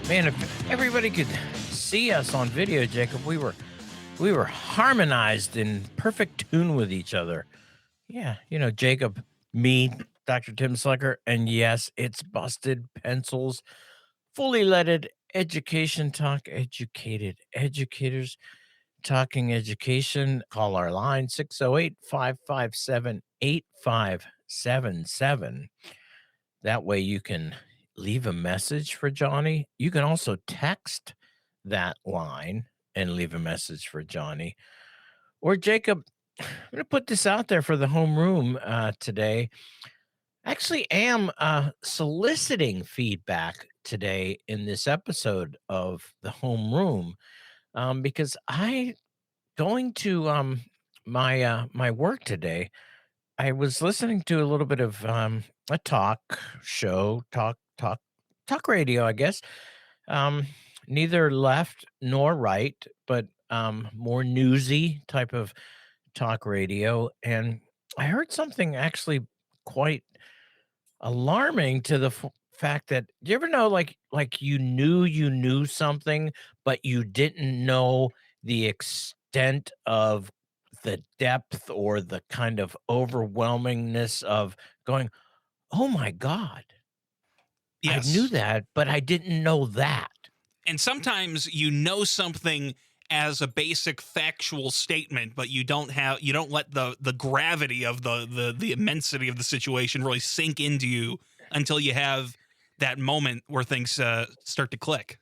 Man, if everybody could see us on video, Jacob, we were harmonized in perfect tune with each other. Yeah, Jacob, me, Dr. Tim Slekar, and yes, it's busted pencils, fully leaded education talk, educated educators talking education. Call our line 608-557-8577. That way you can leave a message for Johnny. You can also text that line and leave a message for Johnny. Or Jacob, I'm going to put this out there for the homeroom today. I actually am soliciting feedback today in this episode of the homeroom because I going to my work today. I was listening to a little bit of a talk show, talk radio, I guess. Um, Neither left nor right, but more newsy type of talk radio. And I heard something actually quite alarming to the fact that do you ever know like you knew something, but you didn't know the extent of the depth or the kind of overwhelmingness of going, "Oh my god, I knew Yes. that, but I didn't know that." And sometimes you know something as a basic factual statement, but you don't let the gravity of the immensity of the situation really sink into you until you have that moment where things start to click.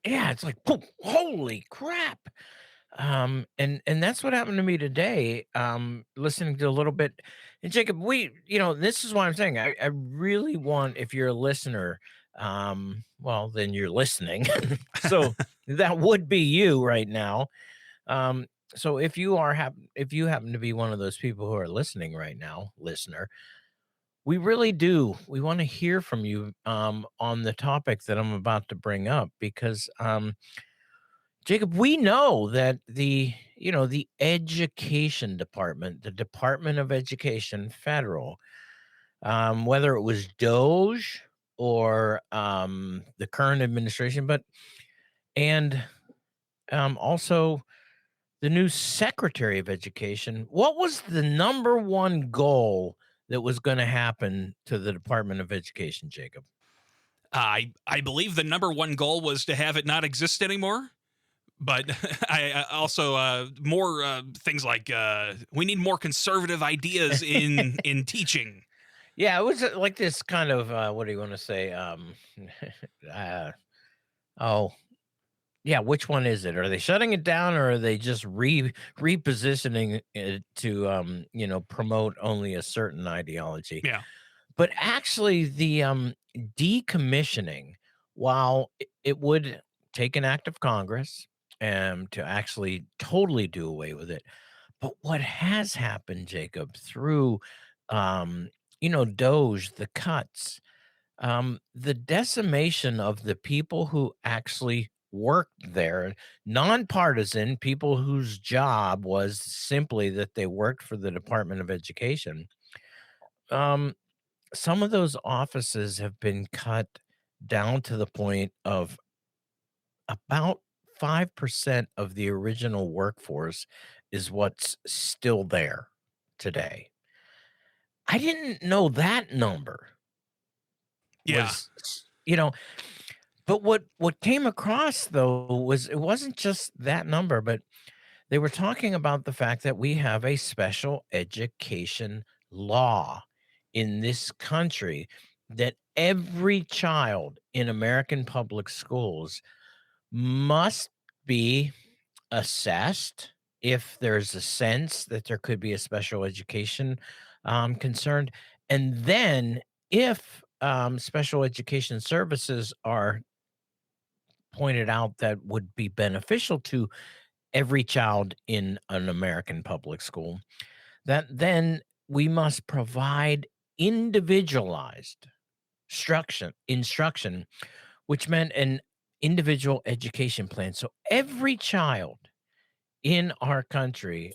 Yeah, it's like, "Poof, holy crap." And that's what happened to me today. Listening to a little bit, and Jacob, this is why I'm saying I really want if you're a listener, well, then you're listening. So that would be you right now. Um, so if you happen to be one of those people who are listening right now, listener, we really do. We want to hear from you on the topic that I'm about to bring up because Jacob, we know that the education department, the Department of Education, federal, whether it was Doge or the current administration, but and also the new Secretary of Education. What was the number one goal that was going to happen to the Department of Education, Jacob? I believe the number one goal was to have it not exist anymore. But I also more things like we need more conservative ideas in teaching. Yeah, it was like this kind of what do you want to say? Uh, oh, yeah, which one is it? Are they shutting it down or are they just repositioning it to promote only a certain ideology? Yeah. But actually the decommissioning, while it would take an act of Congress to actually totally do away with it. But what has happened, Jacob, through Doge, the cuts, the decimation of the people who actually worked there, nonpartisan people whose job was simply that they worked for the Department of Education. Um, some of those offices have been cut down to the point of about 5% of the original workforce is what's still there today. I didn't know that number Yeah. was, but what came across though was it wasn't just that number, but they were talking about the fact that we have a special education law in this country that every child in American public schools must be assessed if there's a sense that there could be a special education concerned. And then if special education services are pointed out that would be beneficial to every child in an American public school, that then we must provide individualized instruction, which meant an individual education plan. So every child in our country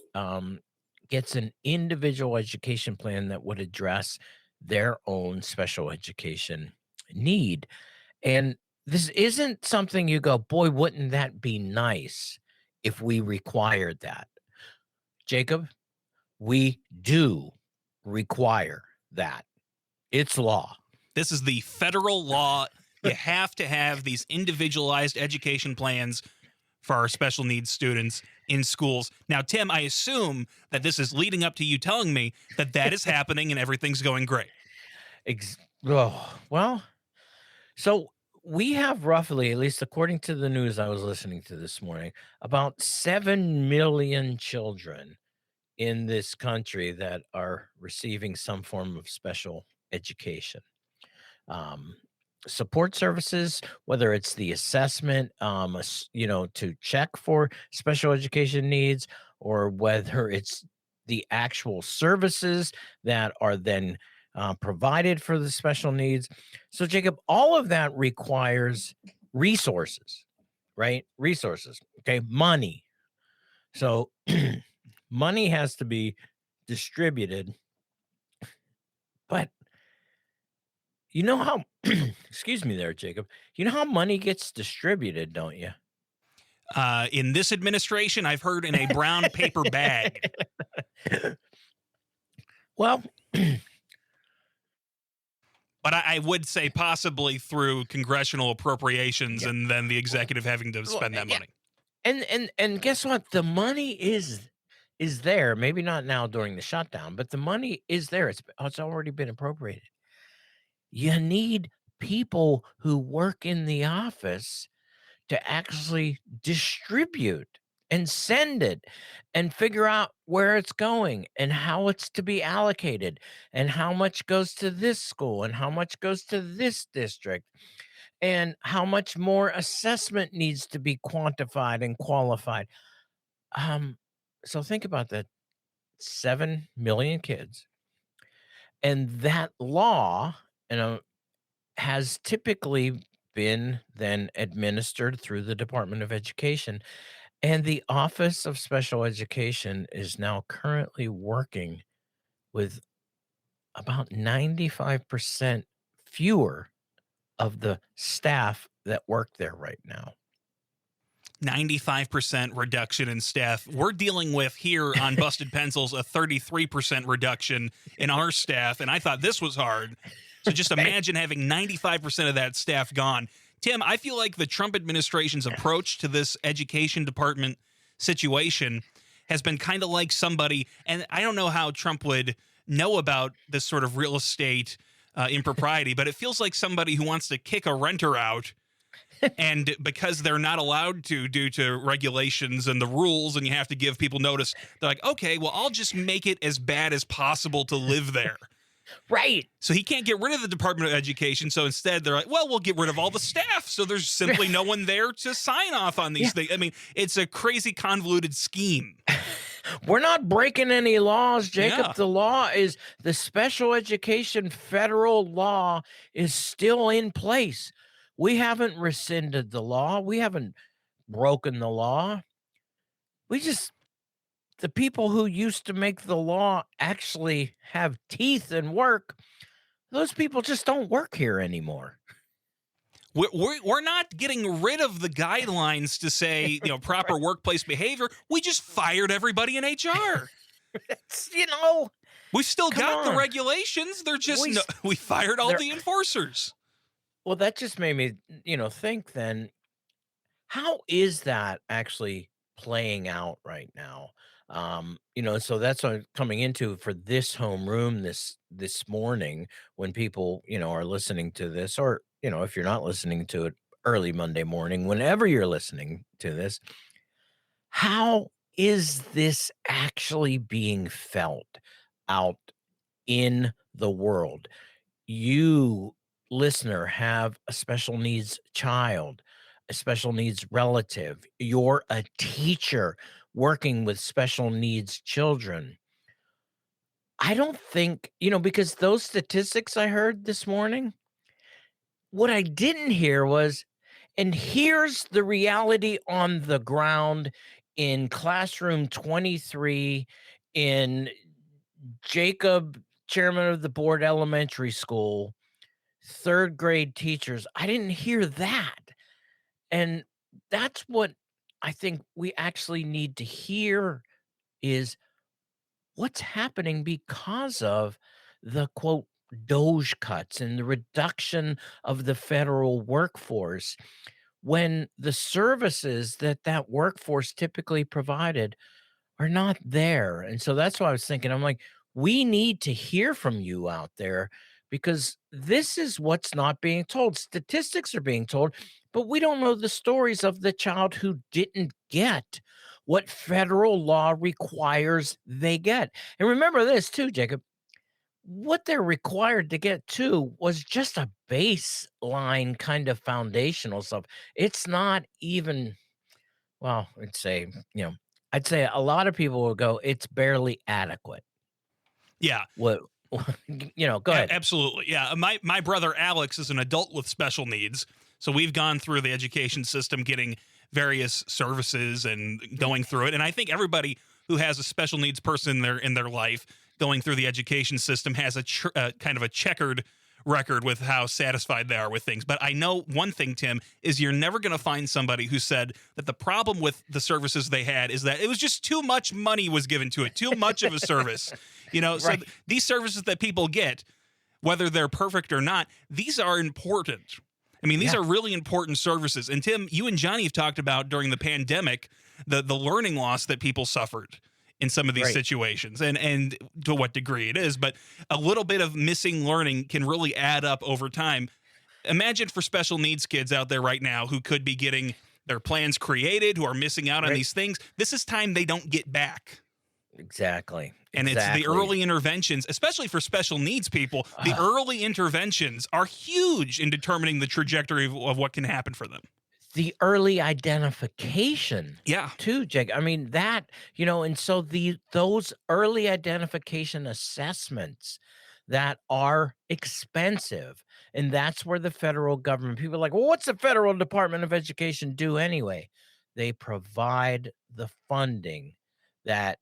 gets an individual education plan that would address their own special education need. And this isn't something you go, boy, wouldn't that be nice if we required that? Jacob, we do require that. It's law. This is the federal law. You have to have these individualized education plans for our special needs students in schools. Now, Tim, I assume that this is leading up to you telling me that that is happening and everything's going great. Well, so we have roughly, at least according to the news I was listening to this morning, about 7 million children in this country that are receiving some form of special education. Um, Support services, whether it's the assessment, to check for special education needs, or whether it's the actual services that are then provided for the special needs. So, Jacob, all of that requires resources, right? Resources, okay? Money. So, money has to be distributed, but you know how excuse me there, Jacob. You know how money gets distributed, don't you? In this administration, I've heard in a brown paper bag. Well, But I would say possibly through congressional appropriations yeah. and then the executive having to Well, spend that yeah. money. And guess what? The money is there. Maybe not now during the shutdown, but the money is there. It's already been appropriated. You need people who work in the office to actually distribute and send it and figure out where it's going and how it's to be allocated and how much goes to this school and how much goes to this district and how much more assessment needs to be quantified and qualified. Um, so think about that, 7 million kids, and that law, you know, has typically been then administered through the Department of Education. And the Office of Special Education is now currently working with about 95% fewer of the staff that work there right now. 95% reduction in staff. We're dealing with here on Busted Pencils a 33% reduction in our staff, and I thought this was hard. So just imagine having 95% of that staff gone. Tim, I feel like the Trump administration's approach to this education department situation has been kind of like somebody, and I don't know how Trump would know about this sort of real estate impropriety, but it feels like somebody who wants to kick a renter out, and because they're not allowed to due to regulations and the rules, and you have to give people notice, they're like, okay, well, I'll just make it as bad as possible to live there. Right. So he can't get rid of the Department of Education. So instead, they're like, well, we'll get rid of all the staff. So there's simply no one there to sign off on these things. I mean, it's a crazy convoluted scheme. We're not breaking any laws, Jacob. Yeah. The law is the special education federal law is still in place. We haven't rescinded the law. We haven't broken the law. We just, the people who used to make the law actually have teeth and work. Those people just don't work here anymore. We're not getting rid of the guidelines to say, proper workplace behavior. We just fired everybody in HR. It's, We've still come got the on. regulations. They're just, We we fired all they're- the enforcers. Well, that just made me, think then, how is that actually playing out right now? So that's what I'm coming into for this homeroom this morning when people, are listening to this, or, if you're not listening to it early Monday morning, whenever you're listening to this, how is this actually being felt out in the world? You, listener, have a special needs child, a special needs relative, you're a teacher working with special needs children. I don't think, because those statistics I heard this morning, what I didn't hear was, and here's the reality on the ground in classroom 23 in Jacob, chairman of the board elementary school. third grade teachers. I didn't hear that. And that's what I think we actually need to hear is what's happening because of the quote Doge cuts and the reduction of the federal workforce when the services that that workforce typically provided are not there. And so that's what I was thinking. I'm like, we need to hear from you out there because this is what's not being told. Statistics are being told, but we don't know the stories of the child who didn't get what federal law requires they get. And remember this too, Jacob. What they're required to get too was just a baseline kind of foundational stuff. It's not even well, you know, I'd say a lot of people will go, "It's barely adequate." Yeah, What go ahead. absolutely. Yeah, my brother Alex is an adult with special needs, so we've gone through the education system, getting various services and going through it. And I think everybody who has a special needs person in their life going through the education system has kind of a checkered record with how satisfied they are with things. But I know one thing, Tim, is you're never going to find somebody who said that the problem with the services they had is that it was just too much money was given to it, too much of a service. So Right. these services that people get, whether they're perfect or not, these are important. I mean, these Yeah, are really important services. And Tim, you and Johnny have talked about during the pandemic the learning loss that people suffered in some of these right. situations, and to what degree it is, but a little bit of missing learning can really add up over time. Imagine for special needs kids out there right now who could be getting their plans created, who are missing out on Right. these things. This is time they don't get back. Exactly. And it's the Exactly. early interventions, especially for special needs people. The Ah, early interventions are huge in determining the trajectory of what can happen for them. the early identification Yeah. too, Jake. I mean, and so those early identification assessments that are expensive, and that's where the federal government people are like, well, what's the federal Department of Education do anyway? They provide the funding that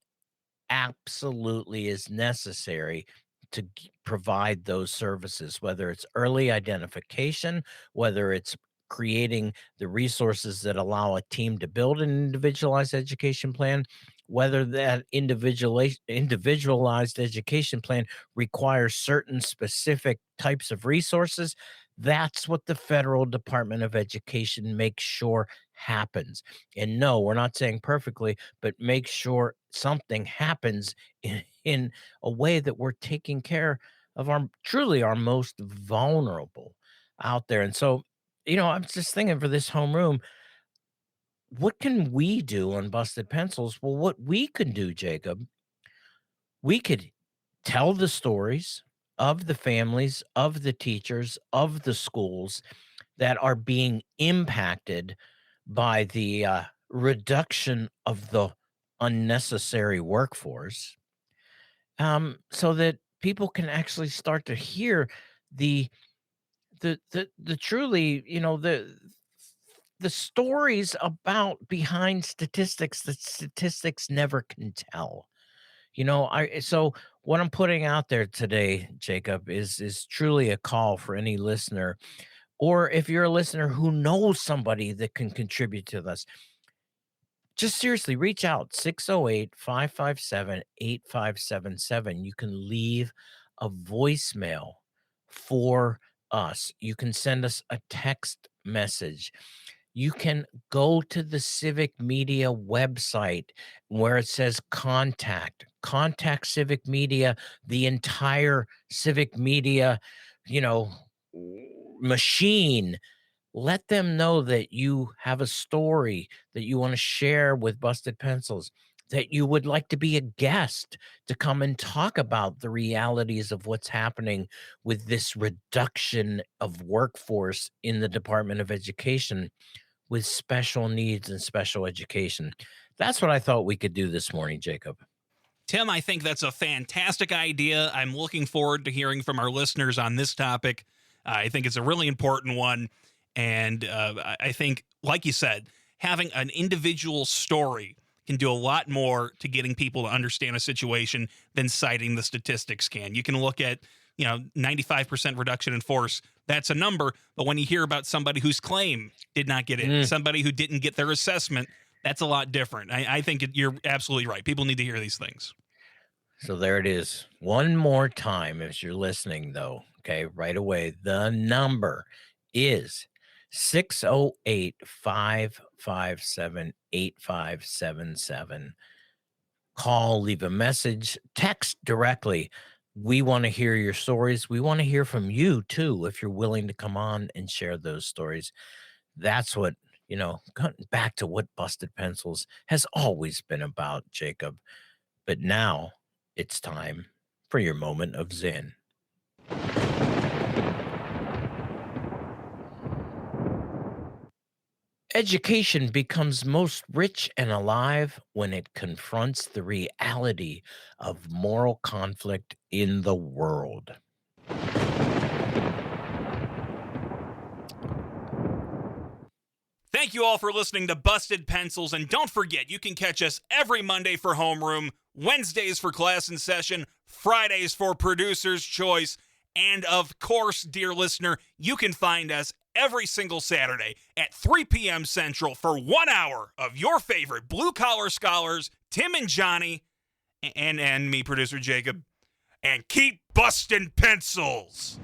absolutely is necessary to provide those services, whether it's early identification, whether it's creating the resources that allow a team to build an individualized education plan, whether that individualized education plan requires certain specific types of resources. That's what the federal Department of Education makes sure happens. And no, we're not saying perfectly, but make sure something happens in a way that we're taking care of our truly our most vulnerable out there. And so, I'm just thinking for this homeroom, what can we do on Busted Pencils? Well, what we can do, Jacob, we could tell the stories of the families, of the teachers, of the schools that are being impacted by the reduction of the unnecessary workforce, so that people can actually start to hear the the truly, the stories about behind statistics that statistics never can tell. I so what I'm putting out there today, Jacob, is truly a call for any listener, or if you're a listener who knows somebody that can contribute to this, just seriously reach out 608-557-8577. You can leave a voicemail for us. You can send us a text message. You can go to the Civic Media website where it says contact Civic Media, the entire Civic Media, you know, machine. Let them know that you have a story that you want to share with Busted Pencils, that you would like to be a guest to come and talk about the realities of what's happening with this reduction of workforce in the Department of Education with special needs and special education. That's what I thought we could do this morning, Jacob. Tim, I think that's a fantastic idea. I'm looking forward to hearing from our listeners on this topic. I think it's a really important one. And I think, like you said, having an individual story can do a lot more to getting people to understand a situation than citing the statistics can. You can look at, 95% reduction in force, that's a number. But when you hear about somebody whose claim did not get in, somebody who didn't get their assessment, that's a lot different. I think you're absolutely right. People need to hear these things. So there it is. One more time as you're listening, though, okay, right away. The number is 608-557-8577. Call, leave a message, text directly. We want to hear your stories. We want to hear from you too, if you're willing to come on and share those stories. That's what, cutting back to what Busted Pencils has always been about, Jacob. But now it's time for your moment of Zen. Education becomes most rich and alive when it confronts the reality of moral conflict in the world. Thank you all for listening to Busted Pencils, and don't forget, you can catch us every Monday for Homeroom, Wednesdays for Class in Session, Fridays for Producer's Choice, and of course, dear listener, you can find us every single Saturday at 3 p.m. Central for 1 hour of your favorite blue-collar scholars, Tim and Johnny, and me, Producer Jacob, and keep busting pencils!